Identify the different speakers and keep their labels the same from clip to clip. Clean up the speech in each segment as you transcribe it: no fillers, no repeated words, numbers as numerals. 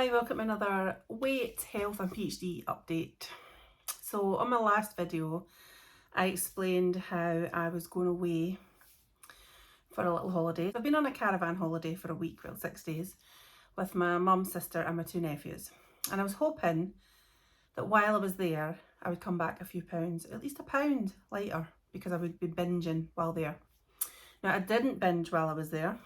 Speaker 1: Hi, welcome to another weight, health and PhD update. So on my last video, I explained how I was going away for a little holiday. I've been on a caravan holiday for a week, well 6 days, with my mum, sister and my 2 nephews. And I was hoping that while I was there, I would come back a few pounds, at least a pound lighter, because I would be binging while there. Now I didn't binge while I was there,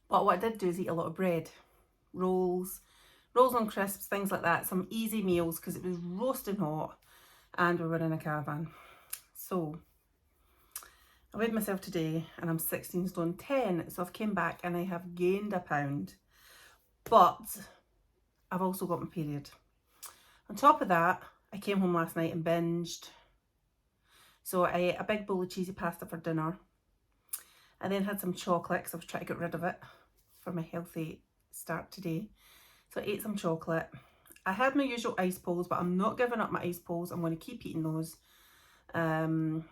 Speaker 1: but what I did do is eat a lot of bread, rolls on crisps, things like that, some easy meals because it was roasting hot and we were in a caravan. So I weighed myself today and I'm 16 stone 10, so I've came back and I have gained a pound, but I've also got my period. On top of that, I came home last night and binged. So I ate a big bowl of cheesy pasta for dinner. I then had some chocolate because I was trying to get rid of it for my healthy start today. So I ate some chocolate. I had my usual ice poles, but I'm not giving up my ice poles. I'm going to keep eating those. And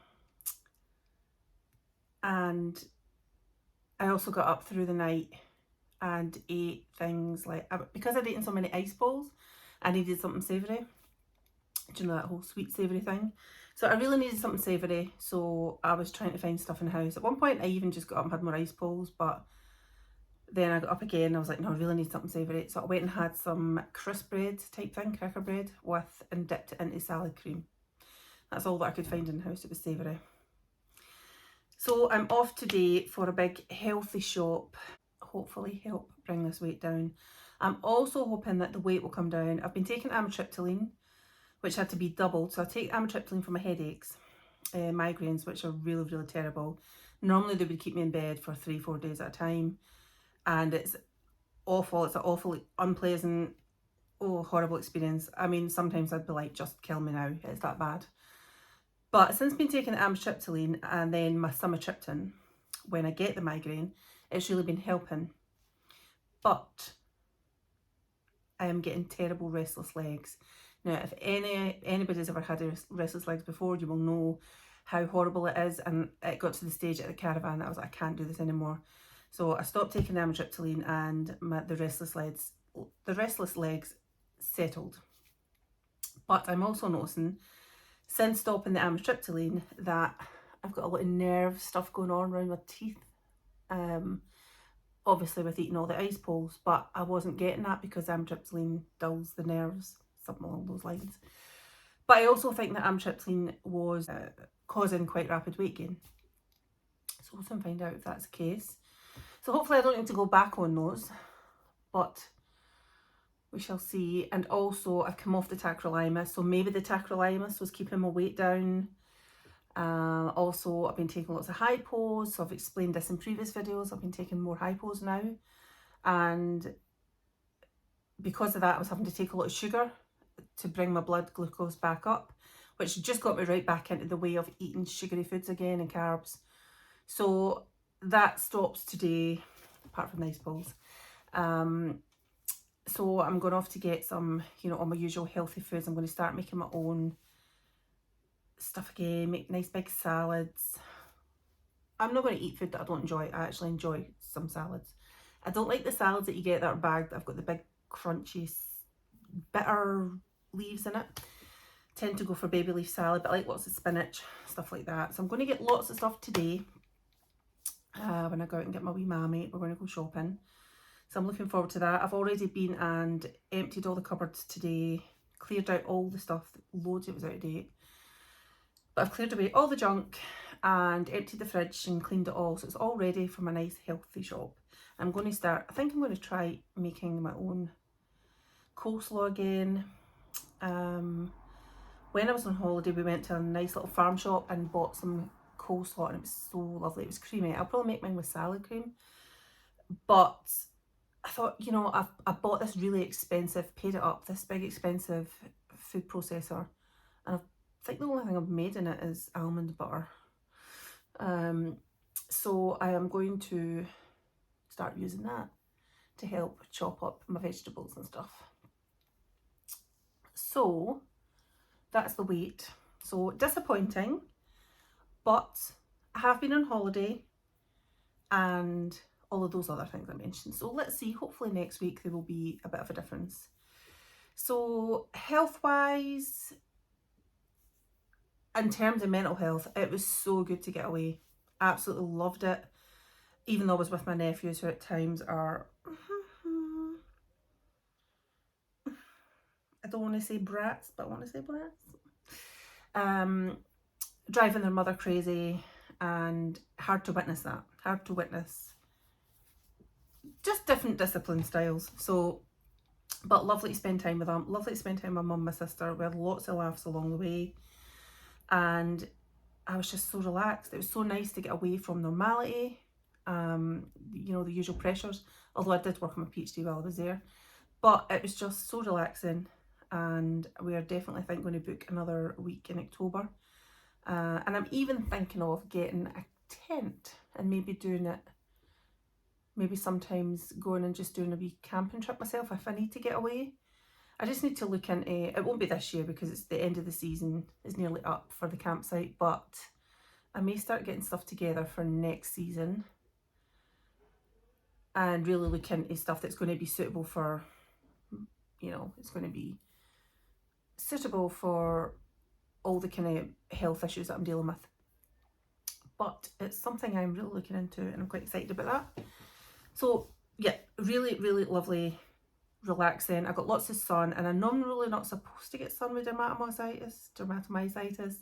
Speaker 1: I also got up through the night and ate things like, because I'd eaten so many ice poles, I needed something savoury. Do you know that whole sweet savoury thing? So I really needed something savoury, so I was trying to find stuff in the house. At one point I even just got up and had more ice poles, but then I got up again and I was like, no, I really need something savoury. So I went and had some crisp bread type thing, cracker bread, and dipped it into salad cream. That's all that I could find in the house. It was savoury. So I'm off today for a big healthy shop, hopefully help bring this weight down. I'm also hoping that the weight will come down. I've been taking amitriptyline, which had to be doubled. So I take amitriptyline for my headaches, migraines, which are really, really terrible. Normally they would keep me in bed for 3-4 days at a time. And it's awful. It's an awful, unpleasant, horrible experience. I mean, sometimes I'd be like, just kill me now. It's that bad. But since been taking amitriptyline and then my sumatriptan, when I get the migraine, it's really been helping. But I am getting terrible restless legs. Now, if anybody's ever had restless legs before, you will know how horrible it is. And it got to the stage at the caravan that I was like, I can't do this anymore. So I stopped taking amitriptyline and the restless legs settled. But I'm also noticing, since stopping the amitriptyline, that I've got a lot of nerve stuff going on around my teeth. Obviously with eating all the ice poles, but I wasn't getting that because amitriptyline dulls the nerves, something along those lines. But I also think that amitriptyline was causing quite rapid weight gain. So we'll soon find out if that's the case. So hopefully I don't need to go back on those, but we shall see. And also I've come off the tacrolimus, so maybe the tacrolimus was keeping my weight down. Also I've been taking lots of hypos, so I've explained this in previous videos. I've been taking more hypos now, and because of that I was having to take a lot of sugar to bring my blood glucose back up, which just got me right back into the way of eating sugary foods again and carbs. So that stops today, apart from nice balls. So I'm going off to get some, all my usual healthy foods. I'm going to start making my own stuff again, make nice big salads. I'm not going to eat food that I don't enjoy. I actually enjoy some salads. I don't like the salads that you get that are bagged that have got the big crunchy bitter leaves in it. Tend to go for baby leaf salad, but I like lots of spinach, stuff like that. So I'm going to get lots of stuff today. When I go out and get my wee mammy, we're going to go shopping. So I'm looking forward to that. I've already been and emptied all the cupboards today, cleared out all the stuff, loads it was out of date. But I've cleared away all the junk and emptied the fridge and cleaned it all. So it's all ready for my nice healthy shop. I'm going to start, I think I'm going to try making my own coleslaw again. When I was on holiday, we went to a nice little farm shop and bought some coleslaw and it was so lovely. It was creamy. I'll probably make mine with salad cream. But I thought, I bought this really expensive, paid it up, this big expensive food processor. And I think the only thing I've made in it is almond butter. So I am going to start using that to help chop up my vegetables and stuff. So that's the weight. So disappointing, but I have been on holiday and all of those other things I mentioned. So let's see, hopefully next week there will be a bit of a difference. So health-wise, in terms of mental health, it was so good to get away. Absolutely loved it. Even though I was with my nephews who at times are, I don't want to say brats, but I want to say brats. Driving their mother crazy, and hard to witness that. Hard to witness just different discipline styles. So, but lovely to spend time with them. Lovely to spend time with my mum, my sister. We had lots of laughs along the way. And I was just so relaxed. It was so nice to get away from normality, you know, the usual pressures. Although I did work on my PhD while I was there. But it was just so relaxing. And we are definitely, I think, going to book another week in October. And I'm even thinking of getting a tent and maybe doing it, maybe sometimes going and just doing a wee camping trip myself if I need to get away. I just need to look into, it won't be this year because it's the end of the season, is nearly up for the campsite, but I may start getting stuff together for next season and really look into stuff that's going to be suitable for, you know, it's going to be suitable for all the kind of health issues that I'm dealing with. But it's something I'm really looking into and I'm quite excited about that. So yeah, really, really lovely, relaxing. I got lots of sun, and I know I'm really not supposed to get sun with dermatomyositis,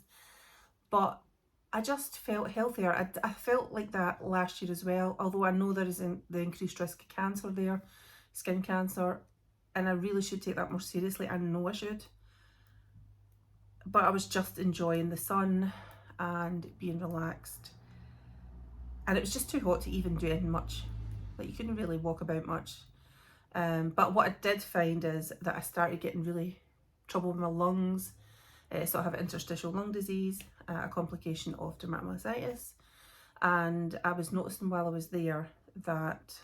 Speaker 1: but I just felt healthier. I felt like that last year as well, although I know there is the increased risk of cancer there, skin cancer, and I really should take that more seriously. I know I should. But I was just enjoying the sun and being relaxed. And it was just too hot to even do anything much. Like, you couldn't really walk about much. But what I did find is that I started getting really trouble with my lungs. So I have interstitial lung disease, a complication of dermatomyositis. And I was noticing while I was there that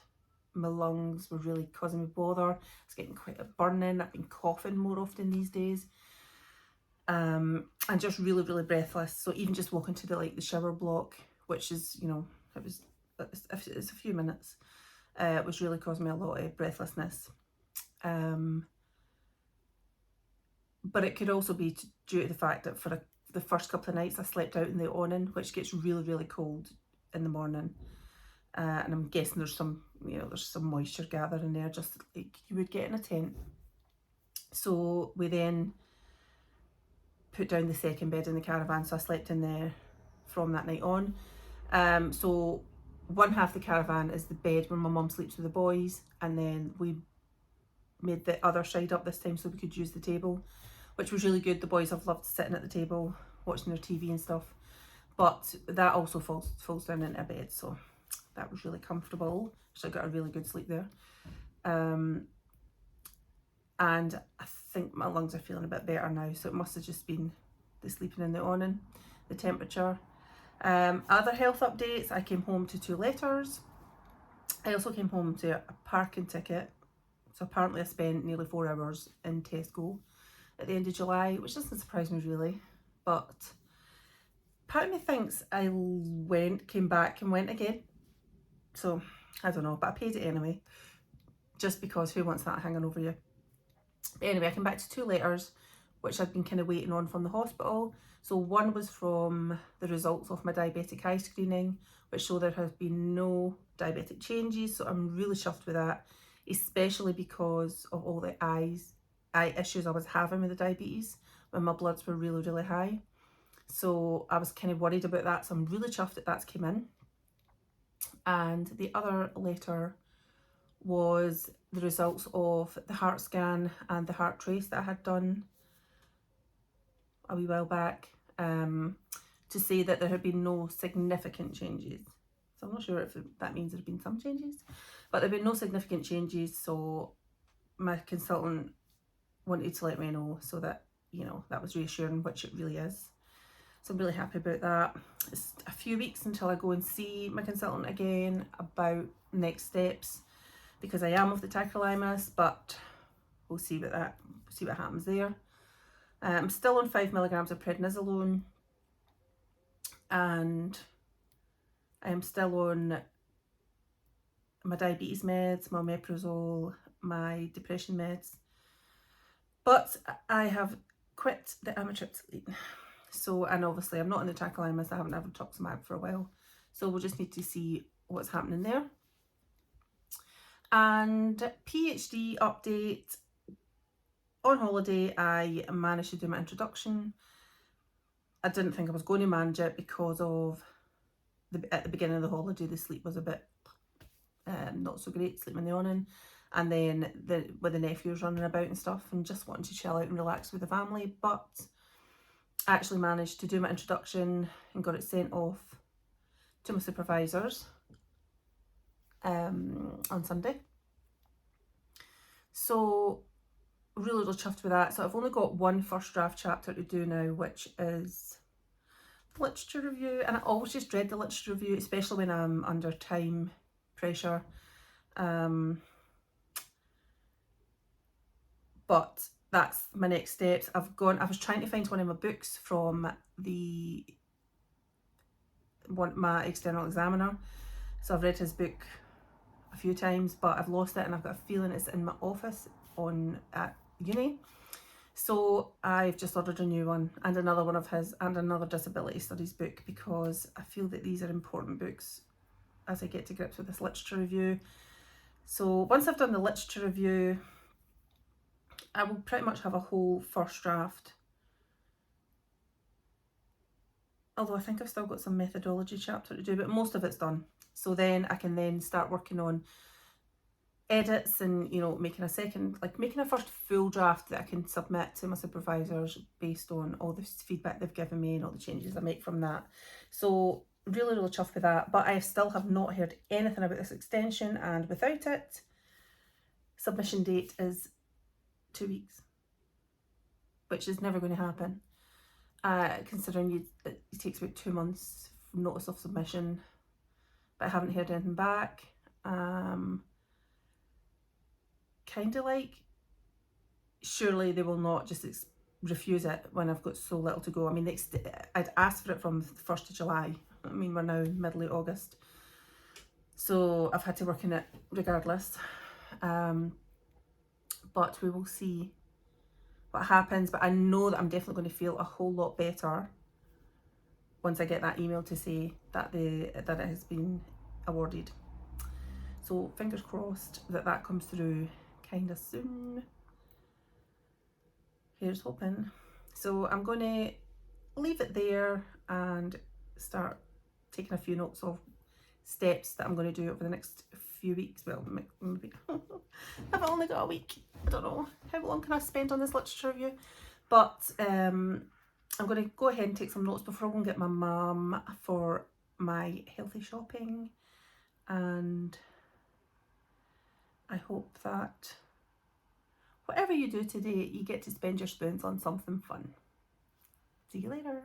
Speaker 1: my lungs were really causing me bother. It's getting quite a burning. I've been coughing more often these days. And just really, really breathless. So even just walking to the shower block, which is, you know, it's a few minutes, it was really causing me a lot of breathlessness. But it could also be due to the fact that for the first couple of nights I slept out in the awning, which gets really, really cold in the morning. And I'm guessing there's some, you know, there's some moisture gathering there, just like you would get in a tent. So we then put down the second bed in the caravan, so I slept in there from that night on. So one half of the caravan is the bed where my mum sleeps with the boys, and then we made the other side up this time so we could use the table, which was really good. The boys have loved sitting at the table watching their TV and stuff, but that also falls down into a bed, so that was really comfortable. So I got a really good sleep there. And I think my lungs are feeling a bit better now, so it must have just been the sleeping in the awning, the temperature. Other health updates, I came home to 2 letters. I also came home to a parking ticket. So apparently I spent nearly 4 hours in Tesco at the end of July, which doesn't surprise me really, but part of me thinks I came back and went again. So I don't know, but I paid it anyway, just because who wants that hanging over you? But anyway, I came back to 2 letters, which I'd been kind of waiting on from the hospital. So one was from the results of my diabetic eye screening, which show there has been no diabetic changes. So I'm really chuffed with that, especially because of all the eye issues I was having with the diabetes when my bloods were really, really high. So I was kind of worried about that. So I'm really chuffed that that's came in. And the other letter was the results of the heart scan and the heart trace that I had done a wee while back, to say that there had been no significant changes. So I'm not sure if that means there have been some changes, but there have been no significant changes. So my consultant wanted to let me know so that, you know, that was reassuring, which it really is. So I'm really happy about that. It's a few weeks until I go and see my consultant again about next steps, because I am with the tacrolimus, but we'll see what happens there. I'm still on 5 milligrams of prednisolone, and I am still on my diabetes meds, my omeprazole, my depression meds. But I have quit the amitriptyline. So, and obviously I'm not on the tacrolimus, I haven't had rituximab for a while. So we'll just need to see what's happening there. And PhD update. On holiday, I managed to do my introduction. I didn't think I was going to manage it because of at the beginning of the holiday, the sleep was a bit not so great, sleeping in the awning. And then with the nephews running about and stuff, and just wanting to chill out and relax with the family. But I actually managed to do my introduction and got it sent off to my supervisors on Sunday. So really chuffed with that. So I've only got one first draft chapter to do now, which is literature review. And I always just dread the literature review, especially when I'm under time pressure. But that's my next steps. I was trying to find one of my books from my external examiner. So I've read his book a few times, but I've lost it, and I've got a feeling it's in my office at uni. So I've just ordered a new one, and another one of his, and another disability studies book, because I feel that these are important books as I get to grips with this literature review. So once I've done the literature review, I will pretty much have a whole first draft. Although I think I've still got some methodology chapter to do, but most of it's done. So then I can then start working on edits and, you know, making a first full draft that I can submit to my supervisors based on all the feedback they've given me and all the changes I make from that. So really chuffed with that, but I still have not heard anything about this extension, and without it, submission date is 2 weeks, which is never going to happen. Considering it takes about 2 months from notice of submission, but I haven't heard anything back. Kind of like, surely they will not just refuse it when I've got so little to go. I mean, I'd asked for it from the 1st of July. I mean, we're now middle of August. So I've had to work in it regardless. But we will see what happens. But I know that I'm definitely going to feel a whole lot better once I get that email to say that it has been awarded. So fingers crossed that comes through kind of soon. Here's hoping. So I'm going to leave it there and start taking a few notes of steps that I'm going to do over the next few weeks. Well, maybe I've only got a week. I don't know how long can I spend on this literature review, but I'm going to go ahead and take some notes before I go and get my mum for my healthy shopping, and I hope that whatever you do today, you get to spend your spoons on something fun. See you later.